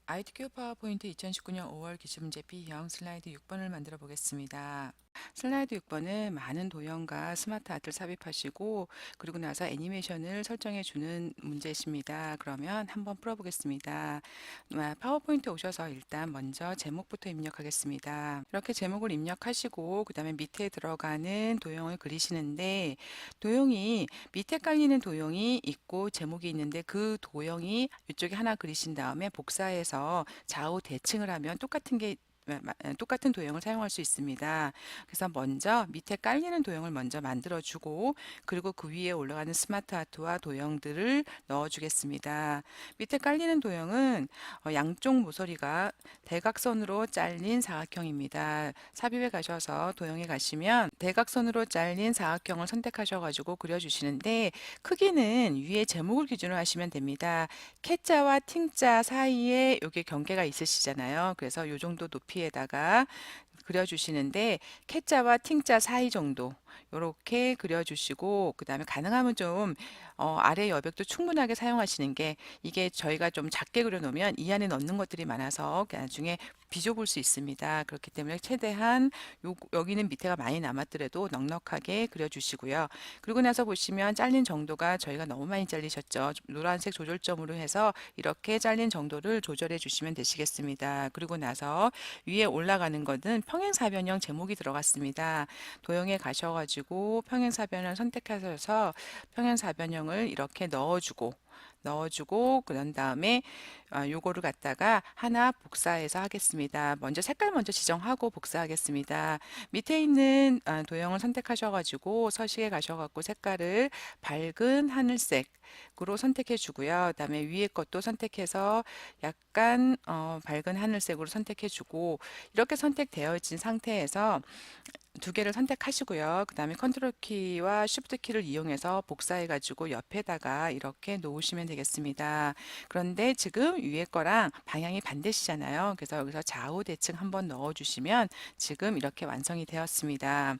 ITQ 파워포인트 2019년 5월 기출문제 B형 슬라이드 6번을 만들어 보겠습니다. 슬라이드 6번은 많은 도형과 스마트 아트를 삽입하시고 그리고 나서 애니메이션을 설정해 주는 문제입니다. 그러면 한번 풀어보겠습니다. 파워포인트 오셔서 일단 먼저 제목부터 입력하겠습니다. 이렇게 제목을 입력하시고 그 다음에 밑에 들어가는 도형을 그리시는데 도형이 밑에 깔리는 도형이 있고 제목이 있는데 그 도형이 이쪽에 하나 그리신 다음에 복사해서 좌우 대칭을 하면 똑같은 도형을 사용할 수 있습니다. 그래서 먼저 밑에 깔리는 도형을 먼저 만들어 주고 그리고 그 위에 올라가는 스마트 아트와 도형들을 넣어 주겠습니다. 밑에 깔리는 도형은 양쪽 모서리가 대각선으로 잘린 사각형입니다. 삽입에 가셔서 도형에 가시면 대각선으로 잘린 사각형을 선택하셔가지고 그려주시는데 크기는 위에 제목을 기준으로 하시면 됩니다. K자와 팅자 사이에 여기 경계가 있으시잖아요. 그래서 이 정도 높이에다가 그려주시는데 K자와 팅자 사이 정도 이렇게 그려주시고 그 다음에 가능하면 좀 아래 여백도 충분하게 사용하시는 게 이게 저희가 좀 작게 그려놓으면 이 안에 넣는 것들이 많아서 나중에 비좁을 수 있습니다. 그렇기 때문에 최대한 여기는 밑에가 많이 남았더라도 넉넉하게 그려주시고요. 그리고 나서 보시면 잘린 정도가 저희가 너무 많이 잘리셨죠. 노란색 조절점으로 해서 이렇게 잘린 정도를 조절해 주시면 되시겠습니다. 그리고 나서 위에 올라가는 것은 평행사변형 제목이 들어갔습니다. 도형에 가셔가지고 평행사변을 선택하셔서 평행사변형을 이렇게 넣어주고 그런 다음에 요거를 갖다가 하나 복사해서 하겠습니다. 먼저 색깔 먼저 지정하고 복사하겠습니다. 밑에 있는 도형을 선택하셔가지고 서식에 가셔갖고 색깔을 밝은 하늘색으로 선택해 주고요. 그다음에 위에 것도 선택해서 약간 밝은 하늘색으로 선택해 주고 이렇게 선택되어 있는 상태에서 두 개를 선택하시고요. 그 다음에 컨트롤 키와 쉬프트 키를 이용해서 복사해 가지고 옆에다가 이렇게 놓으시면 되겠습니다. 그런데 지금 위에 거랑 방향이 반대시잖아요. 그래서 여기서 좌우 대칭 한번 넣어 주시면 지금 이렇게 완성이 되었습니다.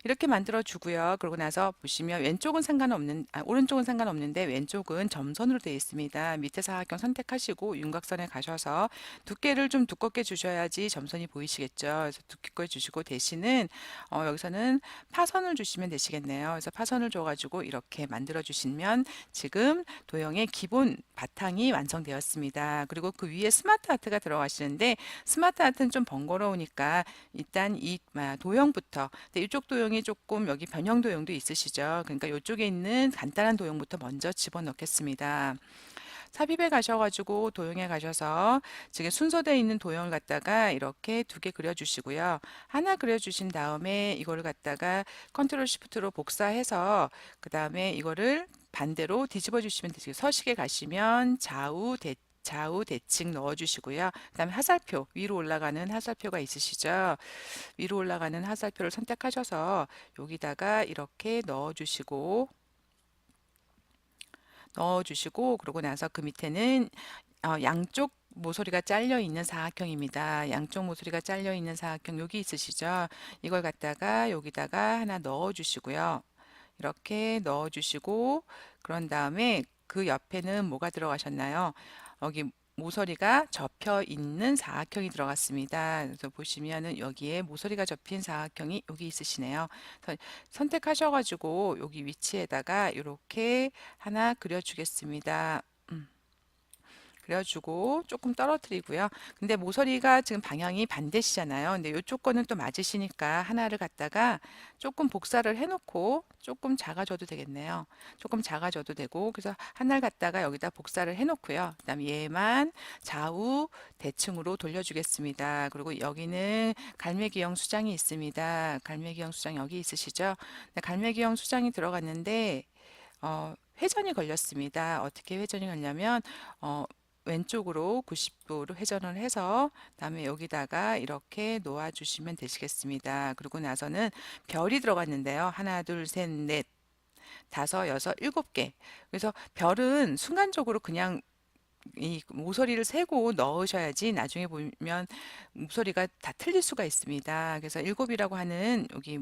이렇게 만들어 주고요. 그러고 나서 보시면 오른쪽은 상관없는데 왼쪽은 점선으로 되어 있습니다. 밑에 사각형 선택하시고 윤곽선에 가셔서 두께를 좀 두껍게 주셔야지 점선이 보이시겠죠. 그래서 두껍게 주시고 대신은 여기서는 파선을 주시면 되시겠네요. 그래서 파선을 줘가지고 이렇게 만들어 주시면 지금 도형의 기본 바탕이 완성되었습니다. 그리고 그 위에 스마트 아트가 들어가시는데 스마트 아트는 좀 번거로우니까 일단 이 도형부터 근데 이쪽 도형이 조금 여기 변형 도형도 있으시죠. 그러니까 이쪽에 있는 간단한 도형부터 먼저 집어넣겠습니다. 삽입에 가셔가지고 도형에 가셔서 지금 순서되어 있는 도형을 갖다가 이렇게 두 개 그려주시고요. 하나 그려주신 다음에 이거를 갖다가 컨트롤 시프트로 복사해서 그 다음에 이거를 반대로 뒤집어 주시면 되죠. 서식에 가시면 좌우 대칭 넣어주시고요. 그 다음에 화살표, 위로 올라가는 화살표가 있으시죠? 위로 올라가는 화살표를 선택하셔서 여기다가 이렇게 넣어주시고 그러고 나서 그 밑에는 양쪽 모서리가 잘려 있는 사각형입니다. 양쪽 모서리가 잘려 있는 사각형 여기 있으시죠? 이걸 갖다가 여기다가 하나 넣어 주시고요. 이렇게 넣어 주시고 그런 다음에 그 옆에는 뭐가 들어가셨나요? 여기 모서리가 접혀 있는 사각형이 들어갔습니다. 그래서 보시면은 여기에 모서리가 접힌 사각형이 여기 있으시네요. 그래서 선택하셔가지고 여기 위치에다가 이렇게 하나 그려주겠습니다. 그래가지고 조금 떨어뜨리고요. 근데 모서리가 지금 방향이 반대시잖아요. 근데 이쪽 거는 또 맞으시니까 하나를 갖다가 조금 복사를 해놓고 조금 작아져도 되겠네요. 조금 작아져도 되고 그래서 하나를 갖다가 여기다 복사를 해놓고요. 그다음 얘만 좌우 대칭으로 돌려주겠습니다. 그리고 여기는 갈매기형 수장이 있습니다. 갈매기형 수장 여기 있으시죠? 네, 갈매기형 수장이 들어갔는데 회전이 걸렸습니다. 어떻게 회전이 걸냐면 왼쪽으로 90도로 회전을 해서 다음에 여기다가 이렇게 놓아 주시면 되시겠습니다. 그리고 나서는 별이 들어갔는데요. 하나, 둘, 셋, 넷, 다섯, 여섯, 일곱 개. 그래서 별은 순간적으로 그냥 이 모서리를 세고 넣으셔야지 나중에 보면 모서리가 다 틀릴 수가 있습니다. 그래서 일곱이라고 하는 여기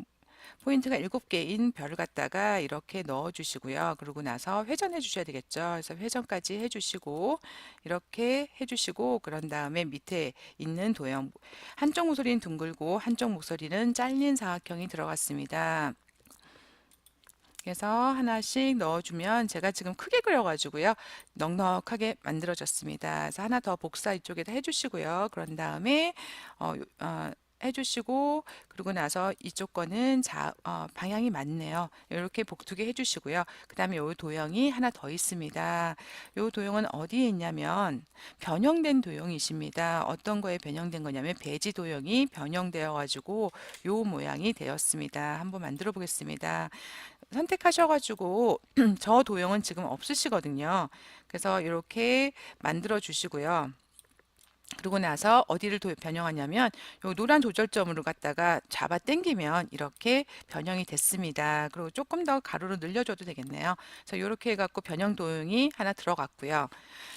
포인트가 7개인 별을 갖다가 이렇게 넣어 주시고요. 그러고 나서 회전해 주셔야 되겠죠. 그래서 회전까지 해 주시고 이렇게 해 주시고 그런 다음에 밑에 있는 도형 한쪽 모서리는 둥글고 한쪽 모서리는 잘린 사각형이 들어갔습니다. 그래서 하나씩 넣어주면 제가 지금 크게 그려가지고요. 넉넉하게 만들어졌습니다. 그래서 하나 더 복사 이쪽에다 해주시고요. 그런 다음에 해주시고 그리고 나서 이쪽 거는 방향이 맞네요. 이렇게 복두개 해주시고요. 그 다음에 요 도형이 하나 더 있습니다. 요 도형은 어디에 있냐면 변형된 도형이십니다. 어떤 거에 변형된 거냐면 배지 도형이 변형되어 가지고 요 모양이 되었습니다. 한번 만들어 보겠습니다. 선택하셔가지고 저 도형은 지금 없으시거든요. 그래서 이렇게 만들어 주시고요. 그러고 나서 어디를 변형하냐면 요 노란 조절점으로 갖다가 잡아 당기면 이렇게 변형이 됐습니다. 그리고 조금 더 가로로 늘려줘도 되겠네요. 그래서 이렇게 해갖고 변형 도형이 하나 들어갔고요.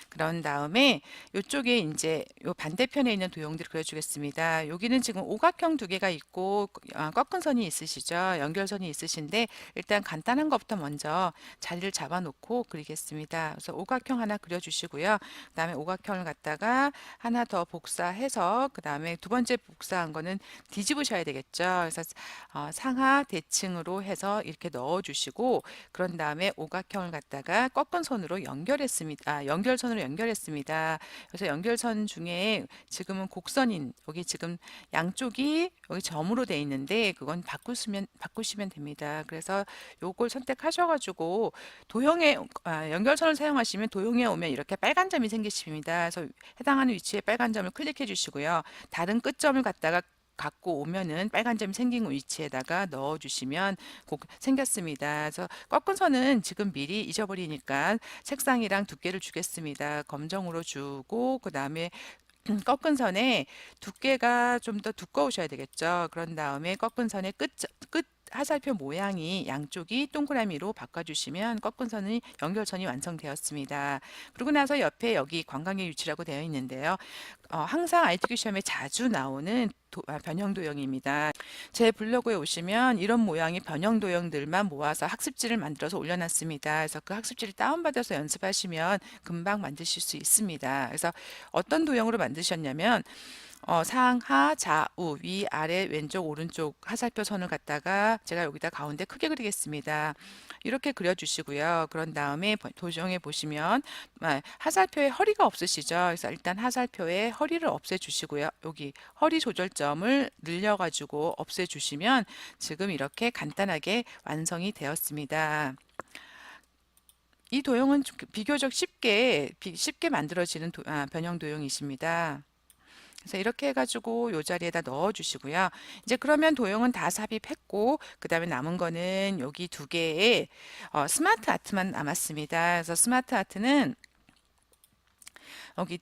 그런 다음에 이쪽에 이제 요 반대편에 있는 도형들을 그려주겠습니다. 여기는 지금 오각형 두 개가 있고 꺾은 선이 있으시죠? 연결선이 있으신데 일단 간단한 것부터 먼저 자리를 잡아 놓고 그리겠습니다. 그래서 오각형 하나 그려주시고요. 그 다음에 오각형을 갖다가 하나 더 복사해서 그 다음에 두 번째 복사한 거는 뒤집으셔야 되겠죠. 그래서 상하 대칭으로 해서 이렇게 넣어 주시고 그런 다음에 오각형을 갖다가 꺾은 선으로 연결했습니다. 연결선으로 연결했습니다. 그래서 연결선 중에 지금은 곡선인 여기 지금 양쪽이 여기 점으로 돼 있는데 그건 바꾸시면 됩니다. 그래서 요걸 선택하셔가지고 도형에 연결선을 사용하시면 도형에 오면 이렇게 빨간 점이 생기십니다. 그래서 해당하는 위치에 빨간 점을 클릭해 주시고요. 다른 끝점을 갖다가 갖고 오면은 빨간 점이 생긴 위치에다가 넣어 주시면 생겼습니다. 그래서 꺾은 선은 지금 미리 잊어버리니까 색상이랑 두께를 주겠습니다. 검정으로 주고 그 다음에 꺾은 선에 두께가 좀 더 두꺼우셔야 되겠죠. 그런 다음에 꺾은 선의 끝 하살표 모양이 양쪽이 동그라미로 바꿔주시면 꺾은 선의 연결선이 완성되었습니다. 그리고 나서 옆에 여기 관광객 유치라고 되어 있는데요. 항상 ITQ 시험에 자주 나오는 변형 도형입니다. 제 블로그에 오시면 이런 모양의 변형 도형들만 모아서 학습지를 만들어서 올려놨습니다. 그래서 그 학습지를 다운받아서 연습하시면 금방 만드실 수 있습니다. 그래서 어떤 도형으로 만드셨냐면 상하, 좌우, 위, 아래, 왼쪽, 오른쪽 하살표 선을 갖다가 제가 여기다 가운데 크게 그리겠습니다. 이렇게 그려주시고요. 그런 다음에 도형에 보시면 하살표에 허리가 없으시죠? 그래서 일단 하살표에 허리를 없애주시고요. 여기 허리 조절점을 늘려가지고 없애주시면 지금 이렇게 간단하게 완성이 되었습니다. 이 도형은 비교적 쉽게 만들어지는 변형 도형이십니다. 그래서 이렇게 해가지고 요 자리에다 넣어 주시고요. 이제 그러면 도형은 다 삽입했고 그 다음에 남은 거는 여기 두 개의 스마트 아트만 남았습니다. 그래서 스마트 아트는 여기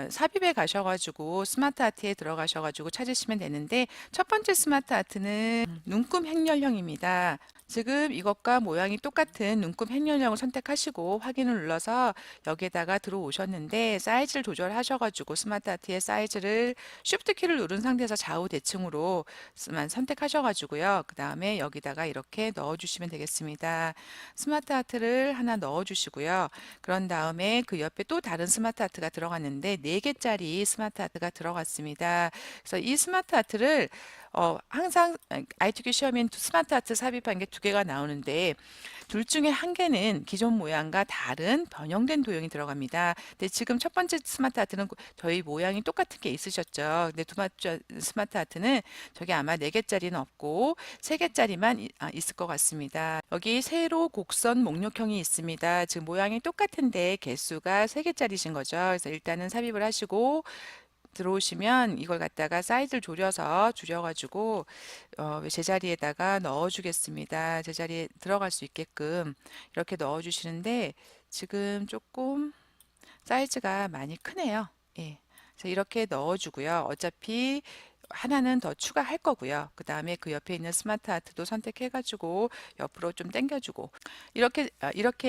삽입에 가셔가지고 스마트 아트에 들어가셔가지고 찾으시면 되는데 첫 번째 스마트 아트는 눈금 행렬형입니다. 지금 이것과 모양이 똑같은 눈금 행렬형을 선택하시고 확인을 눌러서 여기에다가 들어오셨는데 사이즈를 조절하셔가지고 스마트 아트의 사이즈를 쉬프트 키를 누른 상태에서 좌우 대칭으로만 선택하셔가지고요. 그 다음에 여기다가 이렇게 넣어주시면 되겠습니다. 스마트 아트를 하나 넣어주시고요. 그런 다음에 그 옆에 또 다른 스마트 아트가 들어갔는데 4개짜리 스마트 아트가 들어갔습니다. 그래서 이 스마트 아트를 항상 ITQ 시험엔 스마트 아트 삽입한 게 2개가 나오는데 둘 중에 한 개는 기존 모양과 다른 변형된 도형이 들어갑니다. 근데 지금 첫 번째 스마트 아트는 저희 모양이 똑같은 게 있으셨죠. 근데 두 번째 스마트 아트는 저게 아마 4개짜리는 없고 3개짜리만 있을 것 같습니다. 여기 세로 곡선 목록형이 있습니다. 지금 모양이 똑같은데 개수가 3개짜리신 거죠. 그래서 일단은 삽입을 하시고 들어오시면 이걸 갖다가 사이즈를 줄여가지고 제자리에다가 넣어주겠습니다. 제자리에 들어갈 수 있게끔 이렇게 넣어주시는데 지금 조금 사이즈가 많이 크네요. 예. 그래서 이렇게 넣어주고요. 어차피 하나는 더 추가할 거고요. 그 다음에 그 옆에 있는 스마트 아트도 선택해가지고 옆으로 좀 당겨주고 이렇게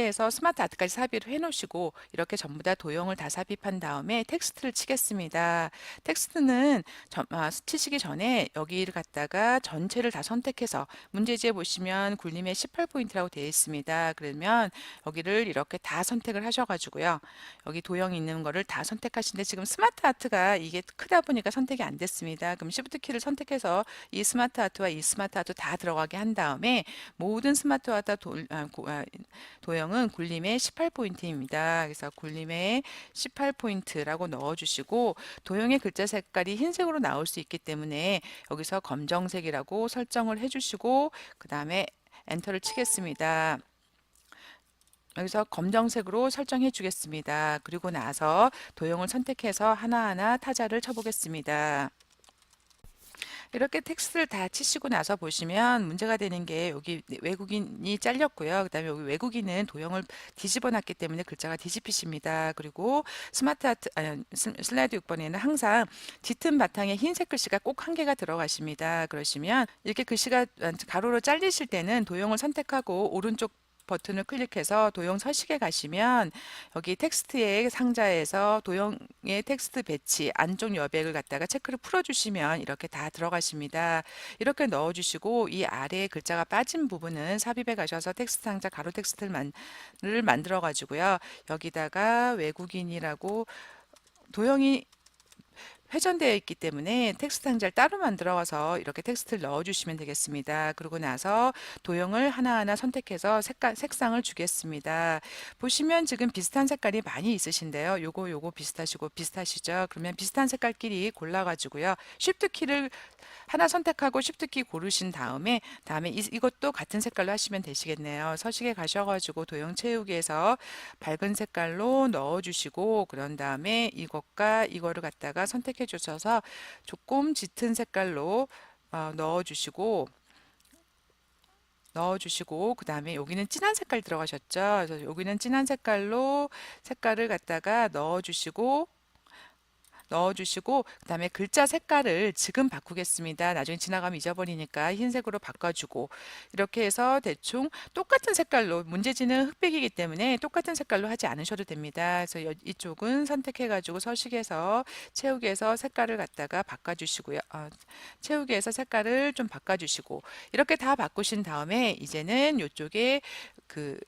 해서 스마트 아트까지 삽입을 해 놓으시고 이렇게 전부 다 도형을 다 삽입한 다음에 텍스트를 치겠습니다. 텍스트는 치시기 전에 여기를 갖다가 전체를 다 선택해서 문제지에 보시면 굴림의 18포인트라고 되어 있습니다. 그러면 여기를 이렇게 다 선택을 하셔가지고요. 여기 도형이 있는 거를 다 선택하시는데 지금 스마트 아트가 이게 크다 보니까 선택이 안 됐습니다. 그럼 Shift 키를 선택해서 이 스마트 아트와 이 스마트 아트 다 들어가게 한 다음에 모든 스마트 아트 도형은 굴림의 18포인트입니다. 그래서 굴림의 18포인트라고 넣어주시고 도형의 글자 색깔이 흰색으로 나올 수 있기 때문에 여기서 검정색이라고 설정을 해주시고 그 다음에 엔터를 치겠습니다. 여기서 검정색으로 설정해 주겠습니다. 그리고 나서 도형을 선택해서 하나하나 타자를 쳐보겠습니다. 이렇게 텍스트를 다 치시고 나서 보시면 문제가 되는 게 여기 외국인이 잘렸고요. 그 다음에 여기 외국인은 도형을 뒤집어 놨기 때문에 글자가 뒤집히십니다. 그리고 스마트 아트, 슬라이드 6번에는 항상 짙은 바탕에 흰색 글씨가 꼭 한 개가 들어가십니다. 그러시면 이렇게 글씨가 가로로 잘리실 때는 도형을 선택하고 오른쪽 버튼을 클릭해서 도형 서식에 가시면 여기 텍스트의 상자에서 도형의 텍스트 배치 안쪽 여백을 갖다가 체크를 풀어주시면 이렇게 다 들어가십니다. 이렇게 넣어주시고 이 아래에 글자가 빠진 부분은 삽입에 가셔서 텍스트 상자 가로 텍스트를 만들어 가지고요. 여기다가 외국인이라고 도형이 회전되어 있기 때문에 텍스트 상자를 따로 만들어 와서 이렇게 텍스트를 넣어 주시면 되겠습니다. 그러고 나서 도형을 하나하나 선택해서 색상을 주겠습니다. 보시면 지금 비슷한 색깔이 많이 있으신데요. 요거 비슷하시죠? 그러면 비슷한 색깔끼리 골라 가지고요. Shift 키를 하나 선택하고 Shift 키 고르신 다음에 이것도 같은 색깔로 하시면 되시겠네요. 서식에 가셔가지고 도형 채우기에서 밝은 색깔로 넣어주시고 그런 다음에 이것과 이거를 갖다가 선택해 주셔서 조금 짙은 색깔로 넣어주시고 그 다음에 여기는 진한 색깔 들어가셨죠. 그래서 여기는 진한 색깔로 색깔을 갖다가 넣어주시고 그다음에 글자 색깔을 지금 바꾸겠습니다. 나중에 지나가면 잊어버리니까 흰색으로 바꿔주고 이렇게 해서 대충 똑같은 색깔로 문제지는 흑백이기 때문에 똑같은 색깔로 하지 않으셔도 됩니다. 그래서 이쪽은 선택해가지고 서식에서 채우기에서 색깔을 갖다가 바꿔주시고요. 채우기에서 색깔을 좀 바꿔주시고 이렇게 다 바꾸신 다음에 이제는 이쪽에 그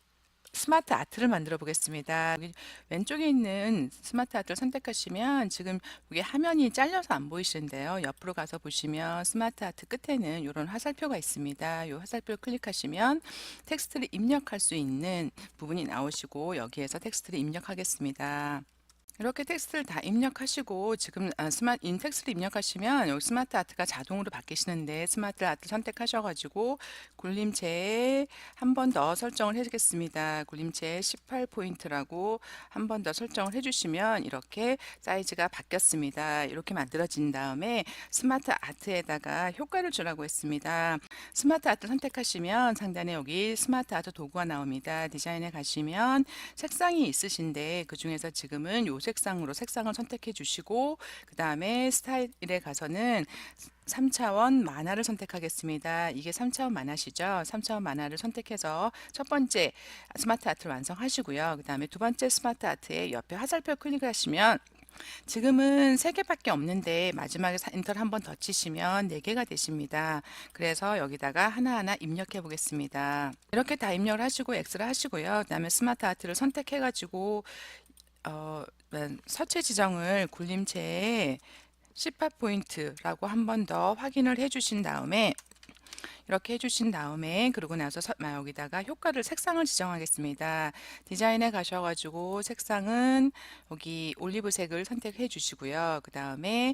스마트 아트를 만들어 보겠습니다. 여기 왼쪽에 있는 스마트 아트를 선택하시면 지금 여기 화면이 잘려서 안 보이시는데요. 옆으로 가서 보시면 스마트 아트 끝에는 이런 화살표가 있습니다. 이 화살표를 클릭하시면 텍스트를 입력할 수 있는 부분이 나오시고 여기에서 텍스트를 입력하겠습니다. 이렇게 텍스트를 다 입력하시고 지금 텍스트를 입력하시면 여기 스마트 아트가 자동으로 바뀌시는데 스마트 아트 선택하셔가지고 굴림체에 한 번 더 설정을 해주겠습니다. 굴림체 18포인트라고 한 번 더 설정을 해주시면 이렇게 사이즈가 바뀌었습니다. 이렇게 만들어진 다음에 스마트 아트에다가 효과를 주라고 했습니다. 스마트 아트 선택하시면 상단에 여기 스마트 아트 도구가 나옵니다. 디자인에 가시면 색상이 있으신데 그 중에서 지금은 요 색상으로 색상을 선택해 주시고 그 다음에 스타일에 가서는 3차원 만화를 선택하겠습니다. 이게 3차원 만화시죠. 3차원 만화를 선택해서 첫 번째 스마트 아트를 완성하시고요. 그 다음에 두 번째 스마트 아트에 옆에 화살표 클릭하시면 지금은 3개밖에 없는데 마지막에 엔터를 한 번 더 치시면 4개가 되십니다. 그래서 여기다가 하나하나 입력해 보겠습니다. 이렇게 다 입력을 하시고 X를 하시고요. 그 다음에 스마트 아트를 선택해 가지고 서체 지정을 굴림체에 18포인트라고 한 번 더 확인을 해 주신 다음에 이렇게 해주신 다음에 그러고 나서 여기다가 효과를 색상을 지정하겠습니다. 디자인에 가셔가지고 색상은 여기 올리브색을 선택해 주시고요. 그 다음에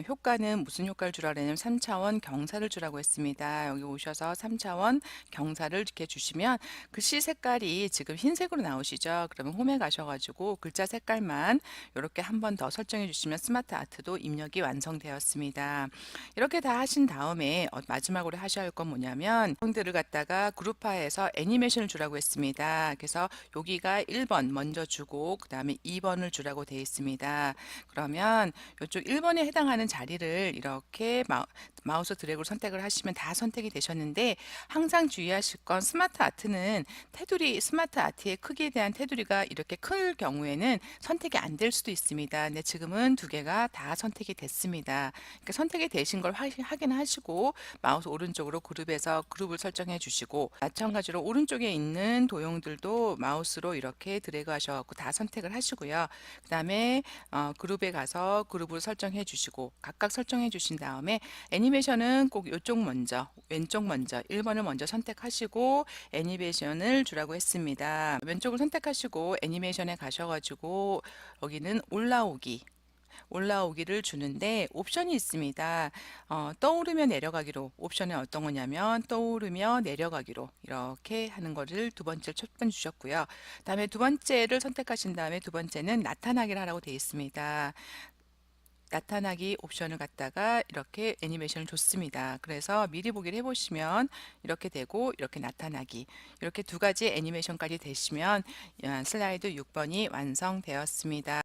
효과는 무슨 효과를 주라고 그랬냐면 3차원 경사를 주라고 했습니다. 여기 오셔서 3차원 경사를 이렇게 주시면 글씨 색깔이 지금 흰색으로 나오시죠. 그러면 홈에 가셔가지고 글자 색깔만 이렇게 한 번 더 설정해 주시면 스마트 아트도 입력이 완성되었습니다. 이렇게 다 하신 다음에 마지막으로 하셔야 할 건 뭐냐면 도형들을 갖다가 그룹화해서 애니메이션을 주라고 했습니다. 그래서 여기가 1번 먼저 주고 그 다음에 2번을 주라고 되어 있습니다. 그러면 이쪽 1번에 해당하는 자리를 이렇게 마우스 드래그로 선택을 하시면 다 선택이 되셨는데, 항상 주의하실 건 스마트 아트는 테두리, 스마트 아트의 크기에 대한 테두리가 이렇게 클 경우에는 선택이 안 될 수도 있습니다. 근데 지금은 두 개가 다 선택이 됐습니다. 그러니까 선택이 되신 걸 확인하시고 마우스 오른쪽으로 그룹에서 그룹을 설정해 주시고, 마찬가지로 오른쪽에 있는 도형들도 마우스로 이렇게 드래그 하셔서 다 선택을 하시고요. 그 다음에 그룹에 가서 그룹을 설정해 주시고, 각각 설정해 주신 다음에 애니메이션은 꼭 이쪽 먼저, 왼쪽 먼저 1번을 먼저 선택하시고 애니메이션을 주라고 했습니다. 왼쪽을 선택하시고 애니메이션에 가셔가지고 여기는 올라오기를 주는데 옵션이 있습니다. 떠오르며 내려가기로, 옵션은 어떤 거냐면 떠오르며 내려가기로 이렇게 하는 거를 두 번째, 첫 번째 주셨고요. 다음에 두 번째를 선택하신 다음에 두 번째는 나타나기를 하라고 되어 있습니다. 나타나기 옵션을 갖다가 이렇게 애니메이션을 줬습니다. 그래서 미리 보기를 해보시면 이렇게 되고, 이렇게 나타나기, 이렇게 두 가지 애니메이션까지 되시면 슬라이드 6번이 완성되었습니다.